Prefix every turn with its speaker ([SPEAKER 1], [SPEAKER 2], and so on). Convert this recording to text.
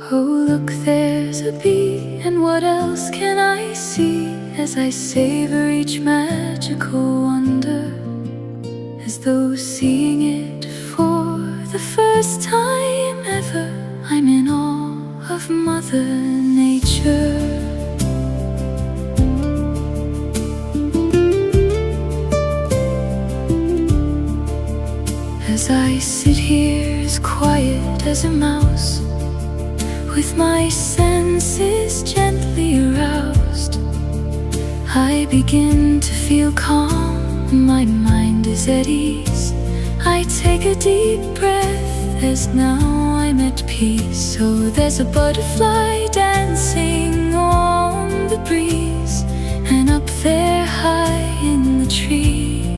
[SPEAKER 1] Oh, look, there's a bee, and what else can I see as I savor each magical wonder, as though seeing it for the first time ever. I'm in awe of Mother Nature. As I sit here as quiet as a mouse, with my senses gently aroused, I begin to feel calm, my mind is at ease. I take a deep breath as now I'm at peace. So there's a butterfly dancing on the breeze, and up there high in the trees